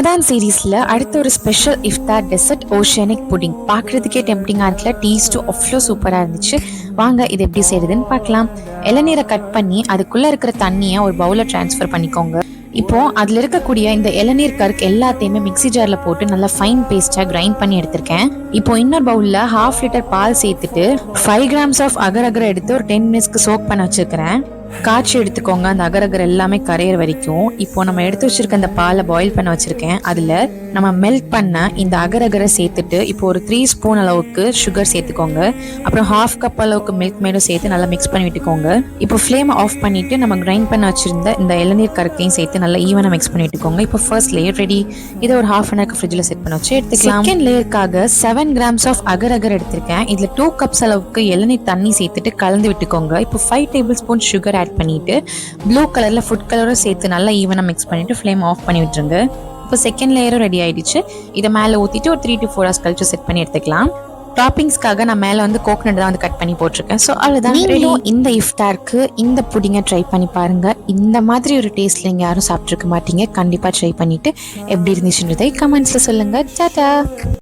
ரமதான் சீரீஸ்ல அடுத்த ஒரு ஸ்பெஷல் இஃப்தார் டெசர்ட் ஓஷியனிக் புடிங். பார்க்கறதுக்கே டெம்டிங்காக இருக்கல, டேஸ்ட்டும் அவ்வளோ சூப்பராக இருந்துச்சு. வாங்க இது எப்படி செய்யறதுன்னு பார்க்கலாம். இளநீரை கட் பண்ணி அதுக்குள்ள இருக்கிற தண்ணியை ஒரு பவுல டிரான்ஸ்ஃபர் பண்ணிக்கோங்க. இப்போ அதுல இருக்கக்கூடிய இந்த இளநீர் கருக்கு எல்லாத்தையுமே மிக்ஸி ஜார்ல போட்டு நல்லா ஃபைன் பேஸ்டா கிரைண்ட் பண்ணி எடுத்திருக்கேன். இப்போ இன்னொரு பவுல்ல 1/2 லிட்டர் பால் சேர்த்துட்டு 5 grams ஆஃப் அகர் எடுத்து ஒரு 10 minutesக்கு சோக் பண்ண வச்சிருக்கிறேன். காய்ச்சி எடுத்துக்கோங்க, அந்த அகர் எல்லாமே கரையிற வரைக்கும். இப்போ நம்ம எடுத்து வச்சிருக்க அந்த பாலை பாயில் பண்ண வச்சிருக்கேன். அதுல நம்ம மெல்ட் பண்ண இந்த அகரை சேர்த்துட்டு இப்போ ஒரு 3 ஸ்பூன் அளவுக்கு சுகர் சேர்த்துக்கோங்க. அப்புறம் 1/2 கப் அளவுக்கு மில்க் மேடும் சேர்த்து நல்லா மிக்ஸ் பண்ணி விட்டுக்கோங்க. இப்போ ஃப்ளேம் ஆஃப் பண்ணிட்டு நம்ம கிரைண்ட் பண்ண வச்சிருந்த இந்த இளநீர் கருக்கையும் சேர்த்து நல்லா ஈவனா மிக்ஸ் பண்ணி விட்டுக்கோங்க. இப்போ ஃபர்ஸ்ட் லேயர் ரெடி. இதை ஒரு 1/2 hour ஃப்ரிட்ஜ்ல செட் பண்ண வச்சு எடுத்துக்கலாம். செகண்ட் லேயருக்காக 7 grams ஆஃப் அகர் எடுத்திருக்கேன். இதுல 2 cups அளவுக்கு இளநீர் தண்ணி சேர்த்துட்டு கலந்து விட்டுக்கோங்க. இப்போ 5 tablespoon சுகர் ஆட் பண்ணிட்டு ப்ளூ கலர்ல ஃபுட் கலரும் சேர்த்து நல்லா ஈவனா மிக்ஸ் பண்ணிட்டு ஃப்ளேம் ஆஃப் பண்ணி விட்டுருங்க. இப்போ செகண்ட் லேயரும் ரெடி ஆயிடுச்சு. இதை மேல ஊத்திட்டு ஒரு 3 to 4 hours கழிச்சு செட் பண்ணி எடுத்துக்கலாம். டாப்பிங்ஸ்க்காக நான் மேல வந்து கோகனட் தான் வந்து கட் பண்ணி போட்டிருக்கேன். ஸோ அவ்வளோதான் ரெடி. இந்த இஃப்தாருக்கு இந்த புடிங்கை ட்ரை பண்ணி பாருங்க. இந்த மாதிரி ஒரு டேஸ்ட்ல நீங்க யாரும் சாப்பிட்டுருக்க மாட்டீங்க. கண்டிப்பா ட்ரை பண்ணிட்டு எப்படி இருந்துச்சுன்றதை கமெண்ட்ஸ்ல சொல்லுங்க. டாடா.